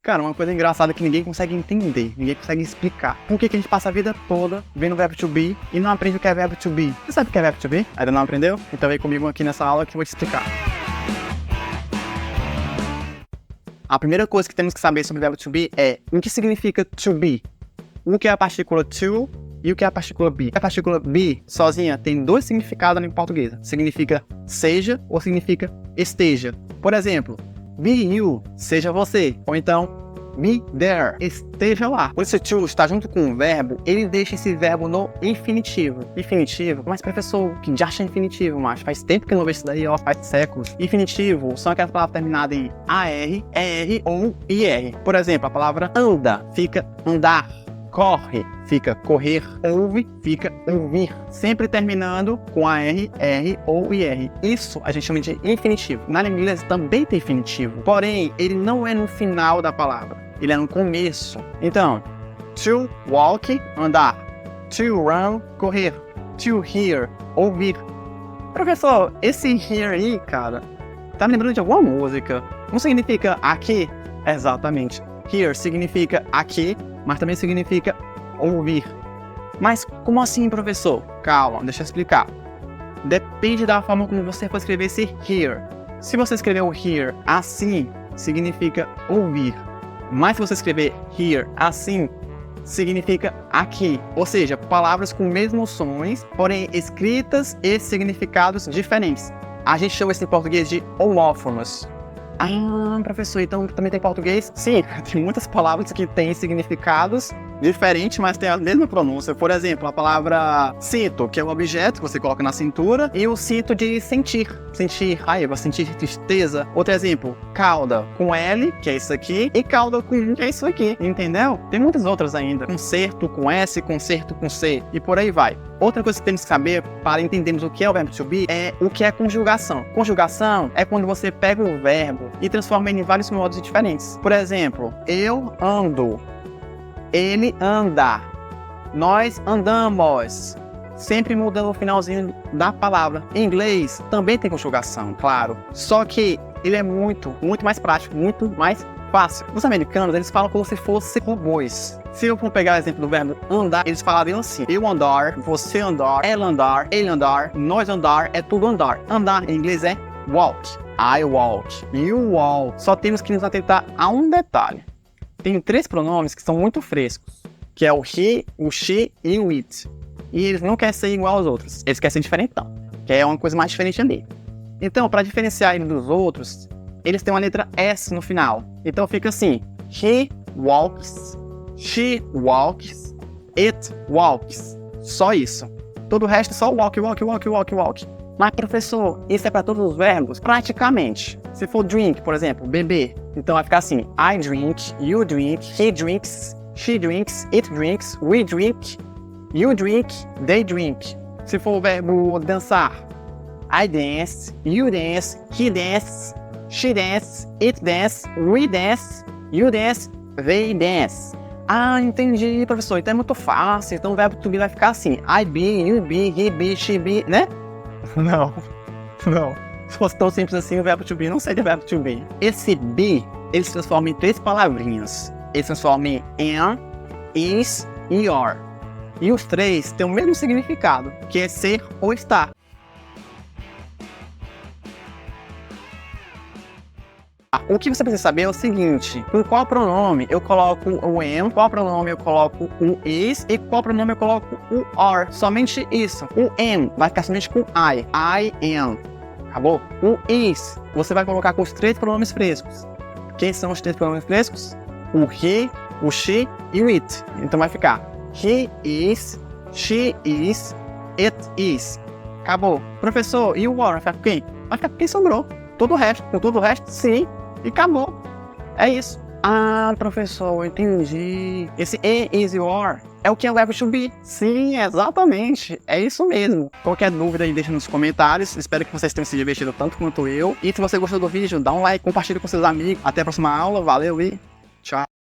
Cara, uma coisa engraçada que ninguém consegue entender, ninguém consegue explicar. Por que a gente passa a vida toda vendo o verbo to be e não aprende o que é verbo to be? Você sabe o que é verbo to be? Ainda não aprendeu? Então vem comigo aqui nessa aula que eu vou te explicar. A primeira coisa que temos que saber sobre o verbo to be é o que significa to be. O que é a partícula to e o que é a partícula be. A partícula be, sozinha, tem dois significados em português. Significa seja ou significa esteja. Por exemplo, be you, seja você. Ou então, be there, esteja lá. Quando esse to está junto com o verbo, ele deixa esse verbo no infinitivo. Infinitivo? Mas professor, que já acha infinitivo, mas faz tempo que eu não vejo isso daí, ó, faz séculos. Infinitivo são aquelas palavras terminadas em AR, ER ou IR. Por exemplo, a palavra anda fica andar. Corre, fica correr, ouve, fica ouvir. Sempre terminando com AR, R ou IR. Isso a gente chama de infinitivo. Na língua inglesa também tem infinitivo, porém, ele não é no final da palavra, ele é no começo. Então, to walk, andar. To run, correr. To hear, ouvir. Professor, esse hear aí, cara, tá me lembrando de alguma música. Não significa aqui? Exatamente. Hear significa aqui, mas também significa ouvir. Mas como assim, professor? Calma, deixa eu explicar. Depende da forma como você for escrever esse hear. Se você escrever o hear assim, significa ouvir. Mas se você escrever hear assim, significa aqui. Ou seja, palavras com mesmos sons, porém escritas e significados diferentes. A gente chama isso em português de homófonos. Ah, professor, então também tem português? Sim, tem muitas palavras que têm significados diferentes, mas tem a mesma pronúncia. Por exemplo, a palavra cinto, que é o objeto que você coloca na cintura, e o cinto de sentir. Sentir raiva, sentir tristeza. Outro exemplo, cauda com L, que é isso aqui, e cauda com U, que é isso aqui, entendeu? Tem muitas outras ainda. Concerto com S, concerto com C, e por aí vai. Outra coisa que temos que saber para entendermos o que é o verbo to be é o que é conjugação. Conjugação é quando você pega o verbo e transforma ele em vários modos diferentes. Por exemplo, eu ando, ele anda, nós andamos. Sempre mudando o finalzinho da palavra. Em inglês também tem conjugação, claro. Só que ele é muito mais prático, muito mais fácil. Os americanos, eles falam como se fossem robôs. Se eu for pegar o exemplo do verbo andar, eles falariam assim: eu andar, você andar, ela andar, ele andar, nós andar, é tudo andar. Andar em inglês é walk. I walk, you walk. Só temos que nos atentar a um detalhe. Tem 3 pronomes que são muito frescos, que é o he, o she e o it. E eles não querem ser igual aos outros, eles querem ser diferentão, que é uma coisa mais diferente ali. Então, para diferenciar eles dos outros, eles têm uma letra S no final. Então fica assim: he walks, she walks, it walks. Só isso. Todo o resto é só walk, walk, walk, walk, walk. Mas, professor, isso é para todos os verbos? Praticamente. Se for drink, por exemplo, beber, então vai ficar assim: I drink, you drink, he drinks, she drinks, it drinks, we drink, you drink, they drink. Se for o verbo dançar, I dance, you dance, he dances, she dances, it dances, we dance, you dance, they dance. Ah, entendi, professor. Então é muito fácil. Então o verbo to be vai ficar assim: I be, you be, he be, she be, né? Não. Se fosse tão simples assim, o verbo to be não seria verbo to be. Esse be, ele se transforma em 3 palavrinhas. Ele se transforma em am, is e are. E os 3 têm o mesmo significado, que é ser ou estar. O que você precisa saber é o seguinte: com qual pronome eu coloco o am, qual pronome eu coloco o is e qual pronome eu coloco o are. Somente isso. O am vai ficar somente com I am. Acabou? O is você vai colocar com os 3 pronomes frescos. Quem são os 3 pronomes frescos? O he, o she e o it. Então vai ficar he is, she is, it is. Acabou. Professor, e o are vai ficar com quem? Vai ficar com quem sobrou. Todo o resto, com todo o resto, sim. E acabou. É isso. Ah, professor, eu entendi. Esse is e are é o que é o verbo to be. Sim, exatamente. É isso mesmo. Qualquer dúvida aí, deixa nos comentários. Espero que vocês tenham se divertido tanto quanto eu. E se você gostou do vídeo, dá um like, compartilha com seus amigos. Até a próxima aula. Valeu e